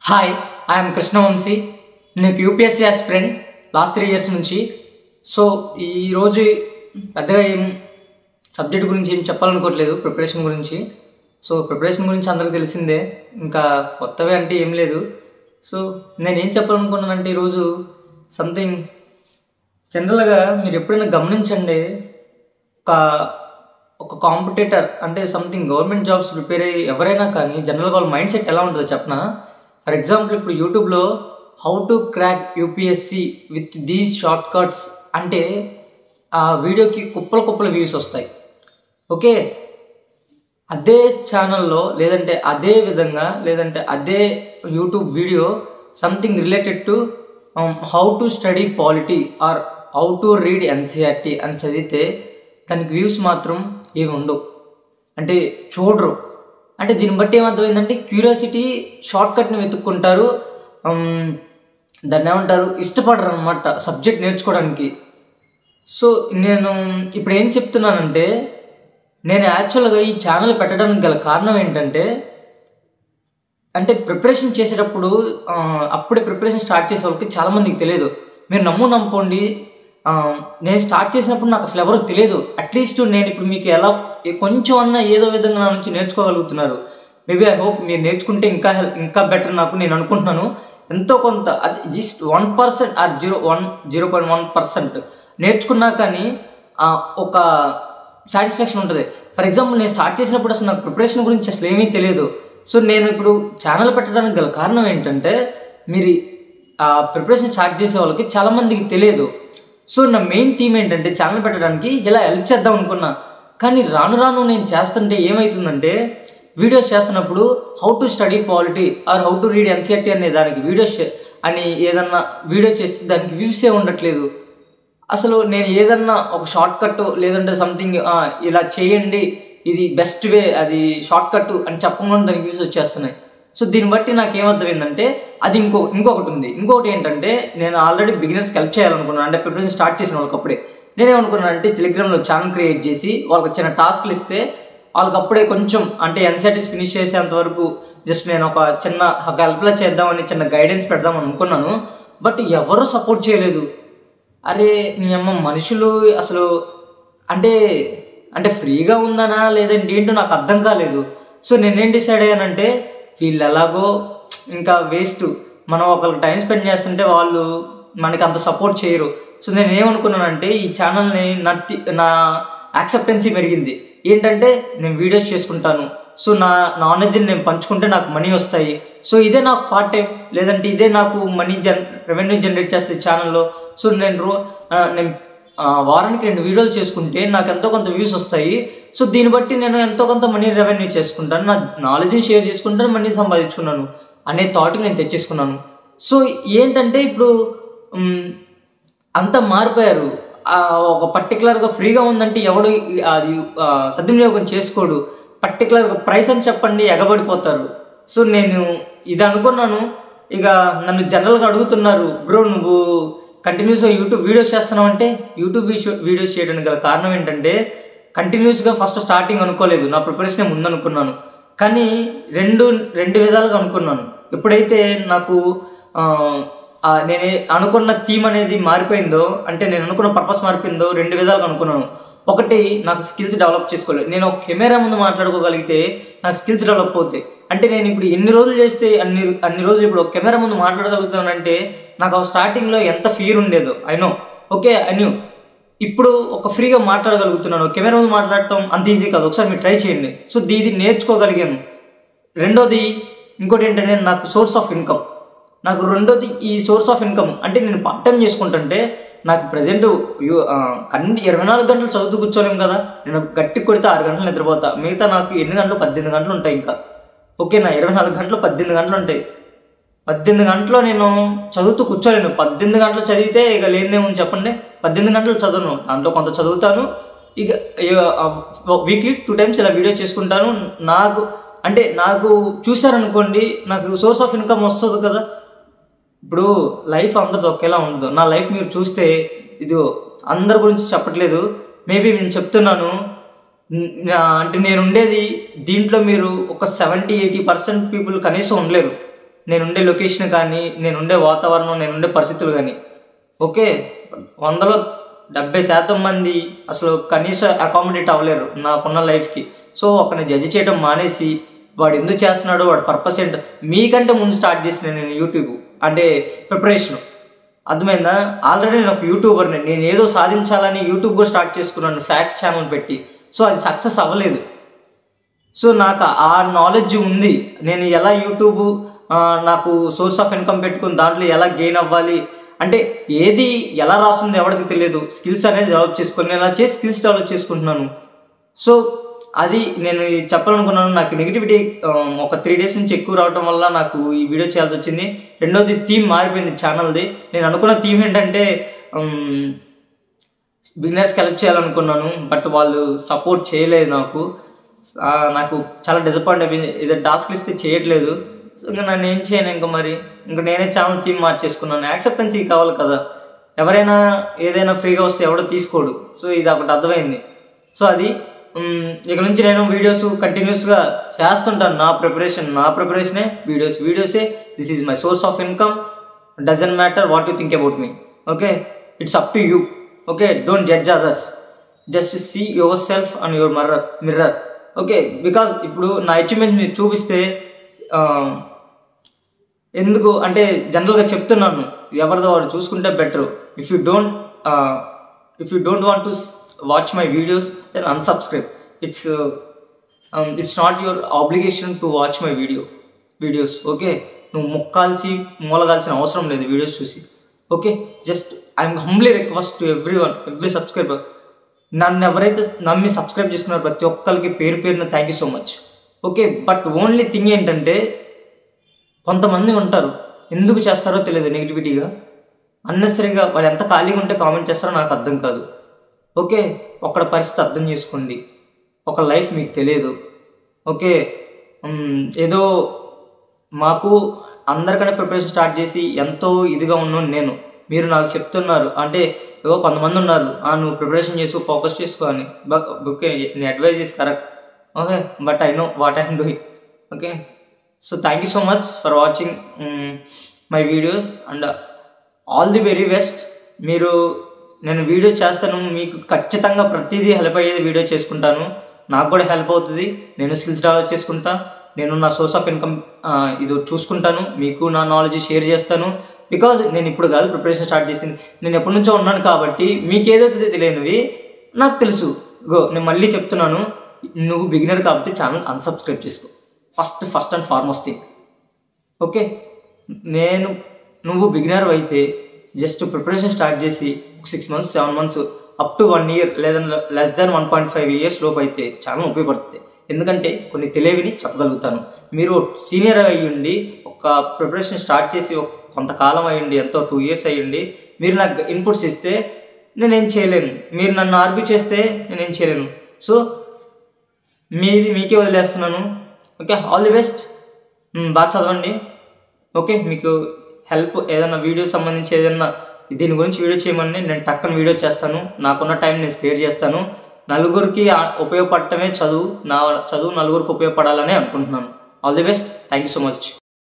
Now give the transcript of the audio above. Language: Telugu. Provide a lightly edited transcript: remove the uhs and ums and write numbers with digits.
Hi I'm Krishna Vamsi. నేను యూపీఎస్సీ ఆస్పిరెంట్ లాస్ట్ 3 years నుంచి. సో ఈరోజు పెద్దగా ఏం సబ్జెక్ట్ గురించి ఏం చెప్పాలనుకోవట్లేదు, ప్రిపరేషన్ గురించి. సో ప్రిపరేషన్ గురించి అందరికీ తెలిసిందే, ఇంకా కొత్తవి అంటే ఏం లేదు. సో నేనేం చెప్పాలనుకున్నానంటే ఈరోజు సంథింగ్ జనరల్గా మీరు ఎప్పుడైనా గమనించండి, ఒక కాంపిటేటర్ అంటే సంథింగ్ గవర్నమెంట్ జాబ్స్ ప్రిపేర్ అయ్యి ఎవరైనా కానీ జనరల్గా వాళ్ళ మైండ్ సెట్ ఎలా ఉంటుందో చెప్పనా. ఫర్ ఎగ్జాంపుల్ ఇప్పుడు యూట్యూబ్లో how to crack UPSC with these short cuts అంటే ఆ వీడియోకి కుప్పల వ్యూస్ వస్తాయి. ఓకే, అదే ఛానల్లో లేదంటే అదే విధంగా లేదంటే అదే YouTube video something related to how to study polity or how to read NCERT అని చదివితే దానికి వ్యూస్ మాత్రం ఏమి ఉండవు, అంటే చూడరు. అంటే దీన్ని బట్టి ఏమర్థమైందంటే క్యూరియాసిటీ షార్ట్ కట్ని వెతుక్కుంటారు, దాన్ని ఏమంటారు, ఇష్టపడరు అనమాట సబ్జెక్ట్ నేర్చుకోవడానికి. సో నేను ఇప్పుడు ఏం చెప్తున్నానంటే, నేను యాక్చువల్గా ఈ ఛానల్ పెట్టడానికి గల కారణం ఏంటంటే, అంటే ప్రిపరేషన్ చేసేటప్పుడు అప్పుడే ప్రిపరేషన్ స్టార్ట్ చేసే వాళ్ళకి చాలామందికి తెలియదు. మీరు నమ్ముకోండి, నేను స్టార్ట్ చేసినప్పుడు నాకు అసలు ఎవరో తెలియదు. అట్లీస్ట్ నేను ఇప్పుడు మీకు ఎలా కొంచెం అన్నా ఏదో విధంగా నా నుంచి నేర్చుకోగలుగుతున్నారు. మేబీ ఐ హోప్ మీరు నేర్చుకుంటే ఇంకా బెటర్ నాకు నేను అనుకుంటున్నాను. ఎంతో కొంత అది జస్ట్ 1% ఆర్ 0.1% నేర్చుకున్నా కానీ ఒక సాటిస్ఫాక్షన్ ఉంటుంది. ఫర్ ఎగ్జాంపుల్ నేను స్టార్ట్ చేసినప్పుడు అసలు నాకు ప్రిపరేషన్ గురించి అసలు ఏమీ తెలియదు. సో నేను ఇప్పుడు ఛానల్ పెట్టడానికి గల కారణం ఏంటంటే, మీరు ప్రిపరేషన్ స్టార్ట్ చేసే వాళ్ళకి చాలామందికి తెలియదు. సో నా మెయిన్ థీమ్ ఏంటంటే ఛానల్ పెట్టడానికి ఇలా హెల్ప్ చేద్దాం అనుకున్నా. కానీ రాను నేను చేస్తుంటే ఏమవుతుందంటే, వీడియోస్ చేస్తున్నప్పుడు how to study polity or how to read NCERT అనే దానికి వీడియోస్ అని ఏదన్నా వీడియో చేస్తే దానికి వ్యూసే ఉండట్లేదు. అసలు నేను ఏదన్నా ఒక షార్ట్ కట్ లేదంటే సంథింగ్ ఇలా చేయండి, ఇది బెస్ట్ వే, అది షార్ట్ కట్ అని చెప్పకుండా దానికి వ్యూస్ వచ్చేస్తున్నాయి. సో దీన్ని బట్టి నాకు ఏమర్థమైందంటే, అది ఇంకొకటి ఉంది. ఇంకొకటి ఏంటంటే, నేను ఆల్రెడీ బిగినర్స్కి హెల్ప్ చేయాలనుకున్నాను. అంటే ప్రిపరేషన్ స్టార్ట్ చేసిన వాళ్ళకి అప్పుడే నేనేమనుకున్నానంటే, టెలిగ్రామ్లో ఛానల్ క్రియేట్ చేసి వాళ్ళకి చిన్న టాస్క్లు ఇస్తే వాళ్ళకి అప్పుడే కొంచెం అంటే ఎన్సీఆర్టీస్ ఫినిష్ చేసేంత వరకు జస్ట్ నేను ఒక చిన్న హెల్ప్లా చేద్దామని చిన్న గైడెన్స్ పెడదామని అనుకున్నాను. బట్ ఎవరు సపోర్ట్ చేయలేదు. అరే నీ అమ్మ, మనుషులు అసలు అంటే ఫ్రీగా ఉందనా లేదంటే ఏంటో నాకు అర్థం కాలేదు. సో నేనేం డిసైడ్ అయ్యానంటే, వీళ్ళు ఎలాగో ఇంకా వేస్ట్, మనం ఒకరికి టైం స్పెండ్ చేస్తుంటే వాళ్ళు మనకి అంత సపోర్ట్ చేయరు. సో నేను ఏమనుకున్నానంటే, ఈ ఛానల్ని నా యాక్సెప్టెన్సీ పెరిగింది. ఏంటంటే నేను వీడియోస్ చేసుకుంటాను, సో నా నాలెడ్జ్ని నేను పంచుకుంటే నాకు మనీ వస్తాయి. సో ఇదే నాకు పార్ట్ టైం, లేదంటే ఇదే నాకు రెవెన్యూ జనరేట్ చేస్తుంది ఛానల్లో. సో నేను వారానికి 2 వీడియోలు చేసుకుంటే నాకు ఎంతో కొంత వ్యూస్ వస్తాయి. సో దీన్ని బట్టి నేను ఎంతో కొంత మనీ రెవెన్యూ చేసుకుంటాను, నా నాలెడ్జ్ని షేర్ చేసుకుంటాను, మనీ సంపాదించుకున్నాను అనే థాట్కి నేను తెచ్చేసుకున్నాను. సో ఏంటంటే ఇప్పుడు అంతా మారిపోయారు. ఒక పర్టికులర్గా ఫ్రీగా ఉందంటే ఎవడు అది సద్వినియోగం చేసుకోడు. పర్టికులర్గా ప్రైస్ అని చెప్పండి ఎగబడిపోతారు. సో నేను ఇది అనుకున్నాను. ఇక నన్ను జనరల్గా అడుగుతున్నారు, బ్రో నువ్వు కంటిన్యూస్గా యూట్యూబ్ వీడియోస్ చేస్తున్నావు అంటే, యూట్యూబ్ వీడియోస్ చేయడానికి గల కారణం ఏంటంటే, కంటిన్యూస్గా ఫస్ట్ స్టార్టింగ్ అనుకోలేదు, నా ప్రిపరేషన్ ముందనుకున్నాను. కానీ రెండు విధాలుగా అనుకున్నాను. ఎప్పుడైతే నాకు నేను అనుకున్న థీమ్ అనేది మారిపోయిందో, అంటే నేను అనుకున్న పర్పస్ మారిపోయిందో, 2 విధాలుగా అనుకున్నాను. ఒకటి, నాకు స్కిల్స్ డెవలప్ చేసుకోలేదు. నేను ఒక కెమెరా ముందు మాట్లాడుకోగలిగితే నాకు స్కిల్స్ డెవలప్ అవుతాయి. అంటే నేను ఇప్పుడు ఎన్ని రోజులు చేస్తే అన్ని రోజులు ఇప్పుడు ఒక కెమెరా ముందు మాట్లాడగలుగుతానంటే, నాకు స్టార్టింగ్లో ఎంత ఫియర్ ఉండేదో ఐ న్యూ. ఇప్పుడు ఒక ఫ్రీగా మాట్లాడగలుగుతున్నాను. కెమెరా ముందు మాట్లాడటం అంత ఈజీ కాదు, ఒకసారి మీరు ట్రై చేయండి. సో ఇది నేర్చుకోగలిగాను. ఇంకోటి ఏంటంటే, నాకు సోర్స్ ఆఫ్ ఇన్కమ్. ఈ సోర్స్ ఆఫ్ ఇన్కమ్ అంటే నేను పార్ట్ టైం చేసుకుంటుంటే, నాకు ప్రజెంట్ 24 గంటలు చదువుతూ కూర్చోలేము కదా. నేను గట్టి కొడితే 6 గంటలు నిద్రపోతా, మిగతా నాకు ఎన్ని గంటలు 18 గంటలు ఉంటాయి. ఇంకా ఓకేనా, 24 గంటలు 18 గంటలు ఉంటాయి. 18 గంటలు నేను చదువుతూ కూర్చోలేను. 18 గంటలు చదివితే ఇక లేదేమని చెప్పండి. 18 గంటలు చదవను, దాంట్లో కొంత చదువుతాను. ఇక వీక్లీ 2 times ఇలా వీడియో చేసుకుంటాను. నాకు చూసారనుకోండి, నాకు సోర్స్ ఆఫ్ ఇన్కమ్ వస్తుంది కదా. ఇప్పుడు లైఫ్ అందరిది ఒకేలా ఉండదు. నా లైఫ్ మీరు చూస్తే, ఇది అందరి గురించి చెప్పట్లేదు, మేబీ నేను చెప్తున్నాను. అంటే నేను ఉండేది దీంట్లో మీరు ఒక 70-80% పీపుల్ కనీసం ఉండలేరు. నేనుండే లొకేషన్ కానీ, నేనుండే వాతావరణం, నేనుండే పరిస్థితులు కానీ. ఓకే, 100లో 70% మంది అసలు కనీసం అకామిడేట్ అవ్వలేరు నాకున్న లైఫ్కి. సో ఒకరిని జడ్జి చేయడం మానేసి వాడు ఎందుకు చేస్తున్నాడో, వాడు పర్పస్ ఏంటో మీకంటే ముందు స్టార్ట్ చేసిన నేను యూట్యూబ్ అంటే ప్రిపరేషన్. అర్థమైందా? ఆల్రెడీ నేను ఒక యూట్యూబర్ని, నేను ఏదో సాధించాలని యూట్యూబ్ కూడా స్టార్ట్ చేసుకున్నాను ఫ్యాక్స్ ఛానల్ పెట్టి. సో అది సక్సెస్ అవ్వలేదు. సో నాకు ఆ నాలెడ్జ్ ఉంది, నేను ఎలా యూట్యూబ్ నాకు సోర్స్ ఆఫ్ ఇన్కమ్ పెట్టుకుని దాంట్లో ఎలా గెయిన్ అవ్వాలి అంటే ఏది ఎలా రాస్తుందో ఎవరికి తెలియదు. స్కిల్స్ అనేది డెవలప్ చేసుకొని నేను అలా చేసి స్కిల్స్ డెవలప్ చేసుకుంటున్నాను. సో అది నేను చెప్పాలనుకున్నాను. నాకు నెగిటివిటీ ఒక 3 days నుంచి ఎక్కువ రావడం వల్ల నాకు ఈ వీడియో చేయాల్సి వచ్చింది. రెండోది థీమ్ మారిపోయింది ఛానల్ది. నేను అనుకున్న థీమ్ ఏంటంటే బిగినర్స్కి హెల్ప్ చేయాలనుకున్నాను, బట్ వాళ్ళు సపోర్ట్ చేయలేదు నాకు చాలా డిసప్పాయింట్ అయిపోయింది. ఏదో టాస్క్లు ఇస్తే చేయట్లేదు. సో ఇంకా నన్ను ఏం చేయను, ఇంకా నేనే ఛానల్ థీమ్ మార్చేసుకున్నాను. యాక్సెప్టెన్సీ కావాలి కదా, ఎవరైనా ఏదైనా ఫ్రీగా వస్తే ఎవడో తీసుకోడు. సో ఇది ఒకటి అర్థమైంది. సో అది ఇక నుంచి నేను వీడియోస్ కంటిన్యూస్గా చేస్తుంటాను. నా ప్రిపరేషనే వీడియోసే this is my source of income. Doesn't matter what you think about me. Okay, it's up to you. Okay, don't judge others, just see yourself and your mirror. Okay, because ఇప్పుడు నా అచీవ్మెంట్ మీరు చూపిస్తే ఎందుకు అంటే జనరల్గా చెప్తున్నాను, ఎవరిదో వాడు చూసుకుంటే better. If you don't want to watch my videos, then unsubscribe. It's not your obligation to watch my videos. Okay, నువ్వు మొక్కాల్సి మూలగాల్సిన అవసరం లేదు వీడియోస్ చూసి. Okay, just I'm humbly request to every subscriber. నన్ను ఎవరైతే నమ్మి సబ్స్క్రైబ్ చేసుకున్నారో ప్రతి ఒక్కరికి పేరున thank you so much. Okay, but only thing ఏంటంటే కొంతమంది ఉంటారు, ఎందుకు చేస్తారో తెలియదు నెగిటివిటీగా, అన్నెసరీగా. వాళ్ళు ఎంత ఖాళీగా ఉంటే కామెంట్ చేస్తారో నాకు అర్థం కాదు. ఓకే, ఒకళ్ళ పరిస్థితి అర్థం చేసుకోండి, ఒక లైఫ్ మీకు తెలియదు. ఓకే, ఏదో మాకు అందరికన్నా ప్రిపరేషన్ స్టార్ట్ చేసి ఎంతో ఇదిగా ఉన్నాను నేను. మీరు నాకు చెప్తున్నారు అంటే ఏదో కొంతమంది ఉన్నారు, నువ్వు ప్రిపరేషన్ చేసుకో, ఫోకస్ చేసుకో అని. ఓకే, నీ advice is correct. Okay, but I know what I'm doing. Okay, so thank you so much for watching my videos and all the very best. నేను వీడియో చేస్తాను, మీకు ఖచ్చితంగా ప్రతిదీ హెల్ప్ అయ్యేది వీడియో చేసుకుంటాను. నాకు కూడా హెల్ప్ అవుతుంది. నేను స్కిల్స్ డెవలప్ చేసుకుంటా, నేను నా సోర్స్ ఆఫ్ ఇన్కమ్ ఇది చూసుకుంటాను, మీకు నా నాలెడ్జ్ షేర్ చేస్తాను. బికాజ్ నేను ఇప్పుడు కాదు ప్రిపరేషన్ స్టార్ట్ చేసింది, నేను ఎప్పటి నుంచో ఉన్నాను కాబట్టి మీకు ఏదైతే తెలియనివి నాకు తెలుసు. నేను మళ్ళీ చెప్తున్నాను, నువ్వు బిగినర్ కాబట్టి ఛానల్ అన్సబ్స్క్రైబ్ చేసుకో. First and foremost thing. Okay, నువ్వు బిగినర్ అయితే జస్ట్ ప్రిపరేషన్ స్టార్ట్ చేసి 6 months 7 months up to 1 year లేదా లెస్ దాన్ 1.5 years లోపు అయితే చాలా ఉపయోగపడుతుంది. ఎందుకంటే కొన్ని తెలివిని చెప్పగలుగుతాను. మీరు సీనియర్ అయ్యండి, ఒక ప్రిపరేషన్ స్టార్ట్ చేసి కొంతకాలం అయ్యండి, ఎంతో 2 years అయ్యండి, మీరు నాకు ఇన్పుట్స్ ఇస్తే నేనేం చేయలేను, మీరు నన్ను ఆర్గ్యూ చేస్తే నేనేం చేయలేను. సో మీకే వదిలేస్తున్నాను. Okay, all the best. బాగా చదవండి. ఓకే, మీకు హెల్ప్ ఏదైనా వీడియో సంబంధించి ఏదైనా దీని గురించి వీడియో చేయమని నేను టక్కన వీడియో చేస్తాను. నాకున్న టైం నేను స్పేర్ చేస్తాను. నలుగురికి ఉపయోగపడటమే చదువు. నా చదువు నలుగురికి ఉపయోగపడాలని అనుకుంటున్నాను. All the best. Thank you so much.